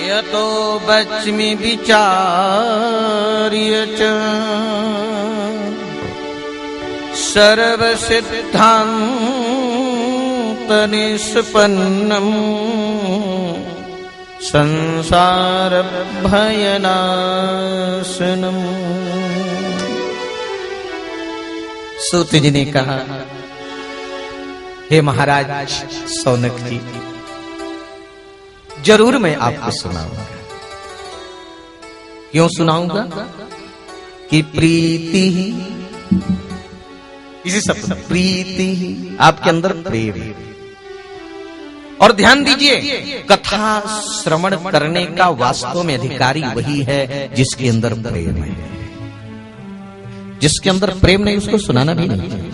यतो बच्मि विचार्य च सर्वसिद्धान्त निष्पन्नम् संसार भयनाशनम्। सूत जी ने कहा, हे महाराज सौनक जी, जरूर मैं आपको सुनाऊंगा। क्यों सुनाऊंगा? कि प्रीति ही, इसी सब प्रीति ही, आपके अंदर प्रेम है। और ध्यान दीजिए, कथा श्रवण करने का वास्तव में अधिकारी वही है जिसके अंदर प्रेम है। जिसके अंदर प्रेम नहीं उसको सुनाना भी नहीं चाहिए।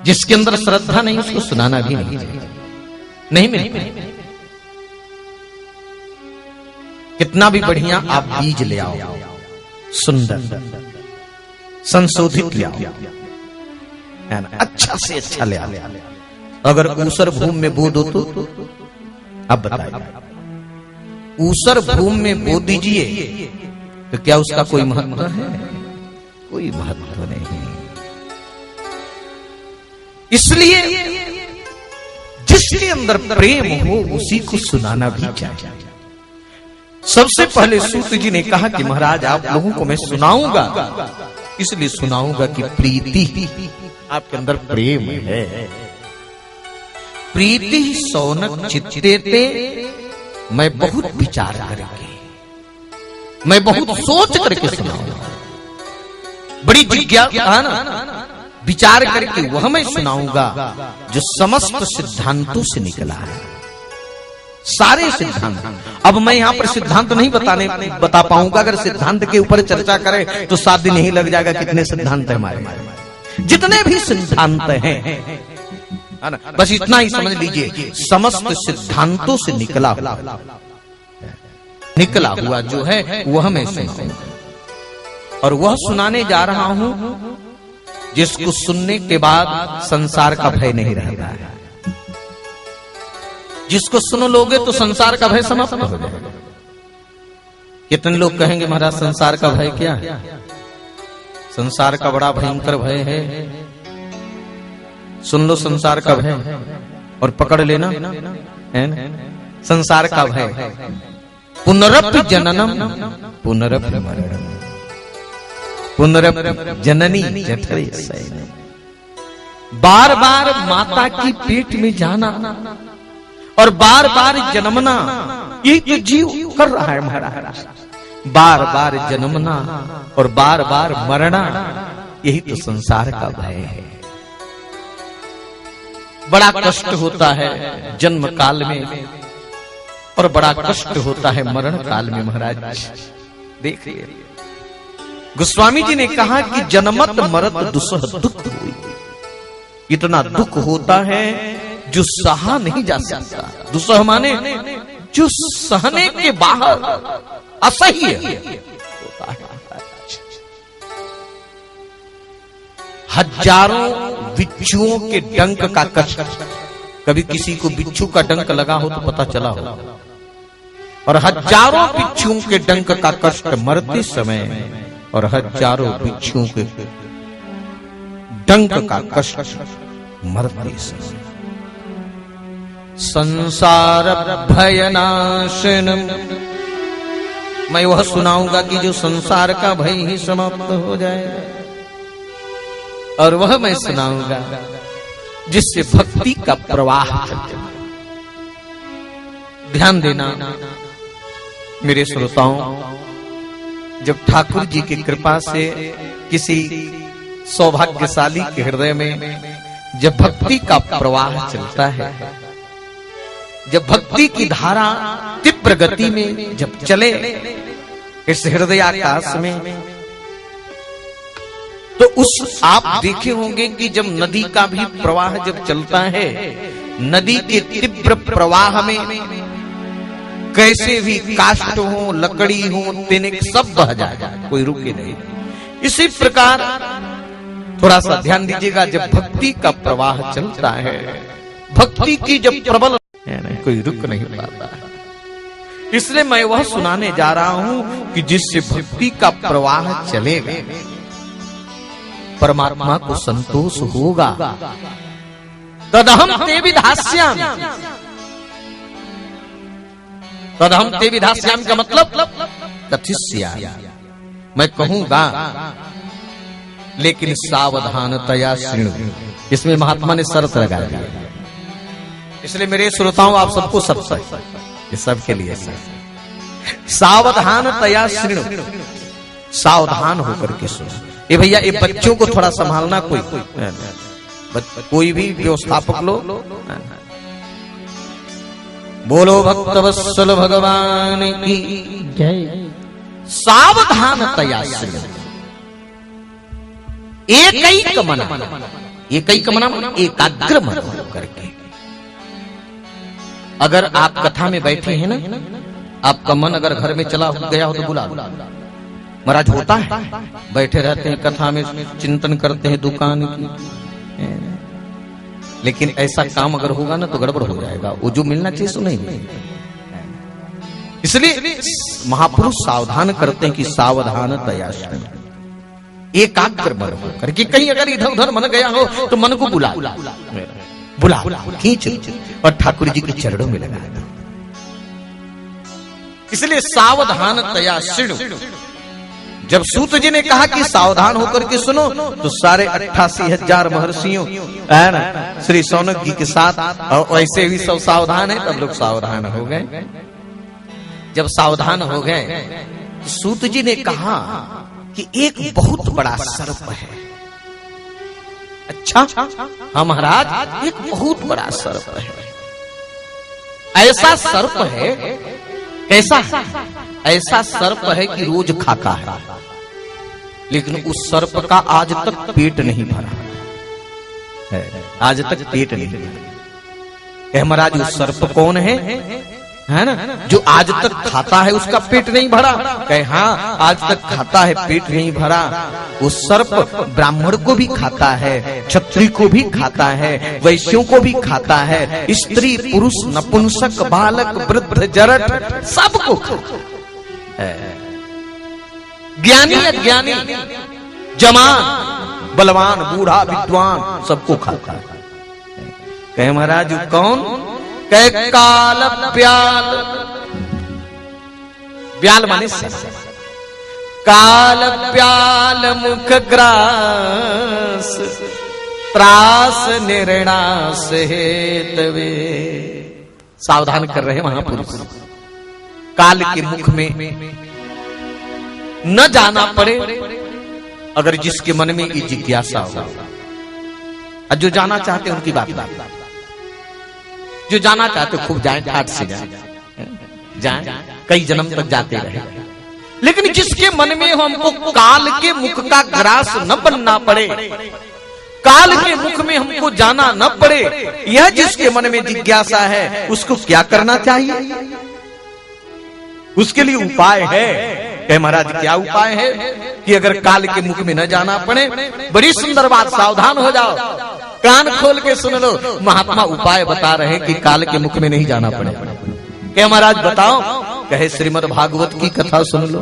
जिसके अंदर श्रद्धा नहीं उसको सुनाना भी नहीं चाहिए। नहीं मिलता। कितना भी बढ़िया आप बीज ले आओ, सुंदर संशोधित ले आओ, है ना, अच्छा से अच्छा ले आओ, अगर ऊसर भूमि में बो दो तो अब बताइए, ऊसर भूमि में बो दीजिए तो क्या उसका कोई महत्व है? कोई महत्व नहीं। इसलिए जिसके अंदर प्रेम हो उसी को सुनाना भी चाहिए। सबसे पहले सूत जी ने कहा कि महाराज आप लोगों को मैं सुनाऊंगा, इसलिए सुनाऊंगा कि प्रीति, आपके अंदर प्रेम है। प्रीति सौनक चित्ते ते, मैं बहुत विचार करके, मैं बहुत सोच करके सुनाऊंगा। बड़ी जिज्ञासा ना, विचार करके वह मैं सुनाऊंगा जो समस्त सिद्धांतों से निकला है। सारे सिद्धांत। अब मैं यहां पर सिद्धांत नहीं बता पाऊंगा। अगर सिद्धांत के ऊपर चर्चा करें तो 7 दिन ही लग जाएगा। कितने सिद्धांत है हमारे, जितने भी सिद्धांत हैं, बस इतना ही समझ लीजिए, समस्त सिद्धांतों से निकला हुआ जो है वह मैं सुनाऊंगा। और वह सुनाने जा रहा हूं जिसको सुनने के बाद संसार का भय नहीं रहता है। जिसको सुन लोगे तो संसार का भय समाप्त हो जाएगा। कितने लोग कहेंगे महाराज संसार का भय क्या है? संसार का बड़ा भयंकर भय है। सुन लो संसार का भय और पकड़ लेना, है ना? संसार का भय पुनरपि जननम पुनरपि मरणम पुनरपि जननी जठरे शयनम। बार बार माता की पेट में जाना और बार बार जन्मना, यही तो जीव कर रहा है महाराज। बार बार जन्मना और बार बार मरना, यही तो संसार का भय है। बड़ा कष्ट होता है जन्म काल में और बड़ा कष्ट होता है मरण काल में महाराज। देखिए गोस्वामी जी ने कहा कि जन्मत मरत दुसह दुख हुई। इतना दुख होता है जो सहा नहीं जा सकता। दुसह माने जो सहने के बाहर, असह्य होता है। हजारों बिच्छुओं के डंक का कष्ट, कभी किसी को बिच्छू का डंक लगा हो तो पता चला हो, और हजारों बिच्छुओं के डंक का कष्ट मरते समय, और हजारों बिच्छुओं के डंक का कष्ट मरते समय। संसार भयनाशनम, मैं वह सुनाऊंगा कि जो संसार का भय ही समाप्त हो जाए। और वह मैं सुनाऊंगा जिससे भक्ति का प्रवाह चले। ध्यान देना मेरे श्रोताओं, जब ठाकुर जी की कृपा से किसी सौभाग्यशाली के हृदय में जब भक्ति का प्रवाह चलता है, जब भक्ति की धारा तीव्र गति में जब चले इस हृदय आकाश में, तो उस आप देखे होंगे कि जब नदी का भी प्रवाह जब चलता है, नदी के तीव्र प्रवाह में कैसे भी काष्ठ हो, लकड़ी हो, तिनक सब बह जाएगा, कोई रुके नहीं। इसी प्रकार थोड़ा सा ध्यान दीजिएगा, जब भक्ति का प्रवाह चलता है, भक्ति की जब प्रबल कोई रुक नहीं पाता। इसलिए मैं वह सुनाने जा रहा हूं कि जिससे भक्ति का प्रवाह चलेगा, परमात्मा को संतोष होगा। तदहम ते विधास्यामि, तदहम ते विधास्यामि का मतलब कथिष्यामि, मैं कहूंगा लेकिन सावधानतया शृणु। इसमें महात्मा ने शर्त लगा दिया, इसलिए मेरे श्रोताओं आप सबको सब ये सबके लिए सावधानतया शृणु, सावधान होकर के सुनो। ये भैया ये बच्चों को थोड़ा संभालना, कोई भी व्यवस्थापक लो। बोलो भक्तवत्सल भगवान की जय। सावधानतया शृणु, एकैक मना, एकैक मना एकाग्र मन करके। अगर आप कथा में बैठे हैं ना, आपका मन अगर घर में चला गया हो तो बुला लो। महाराज होता है, बैठे रहते हैं कथा में, चिंतन करते हैं दुकान की, लेकिन ऐसा काम अगर होगा ना तो गड़बड़ हो जाएगा, वो जो मिलना चाहिए सो नहीं मिलेगा। इसलिए महापुरुष सावधान करते हैं कि सावधानतया शृणु, एकाग्र मन होकर कि कहीं अगर इधर उधर मन गया हो तो मन को बुला खींच और ठाकुर जी के चरणों में लगा दो। इसलिए सावधानतया शृणु। जब सूत जी ने कहा कि सावधान होकर के सुनो, तो सारे 88,000 महर्षियों श्री सौनक जी के साथ और वैसे भी सब सावधान है, तब लोग सावधान हो गए। जब सावधान हो गए तो सूत जी ने कहा कि एक बहुत बड़ा सर्प है। अच्छा हाँ महाराज, एक बहुत बड़ा सर्प है। ऐसा सर्प है, कैसा है? ऐसा सर्प है कि रोज खाता है, लेकिन उस सर्प का आज तक पेट नहीं भरा है, आज तक पेट नहीं भरा। महाराज उस सर्प कौन है ना, जो आज तक खाता है उसका पेट नहीं भरा? कहे हाँ, आज तक खाता है, पेट नहीं भरा। वो सर्प ब्राह्मण को भी खाता है, क्षत्रिय को भी खाता है, वैश्यों को भी खाता है, स्त्री पुरुष नपुंसक बालक वृद्ध जरठ सबको खाता है। ज्ञानी अज्ञानी, जवान बलवान बूढ़ा विद्वान सबको खाता है। कहे महाराज कौन? कहे काल ब्याल, ब्याल माने काल ब्याल मुख ग्रास, त्रास निर्णास हेतवे। सावधान कर रहे महापुरुष, काल के मुख में न जाना पड़े। अगर जिसके मन में ये जिज्ञासा हो, जो जाना चाहते हैं उनकी बात, जो जाना चाहते खूब जाएं, ठाट से जाएं, कई जन्म तक जाते रहे। लेकिन जिसके मन में हमको काल के मुख का ग्रास न बनना पड़े, काल के मुख में हमको जाना न पड़े, यह जिसके मन में जिज्ञासा है, उसको क्या करना चाहिए? उसके लिए उपाय है। महाराज क्या उपाय है कि अगर काल के मुख में न जाना पड़े? बड़ी सुंदर बात, सावधान हो जाओ, कान खोल के सुन लो। महात्मा उपाय बता रहे कि काल के मुख में नहीं जाना पड़े। क्या महाराज बताओ? कहे श्रीमद् भागवत की कथा सुन लो।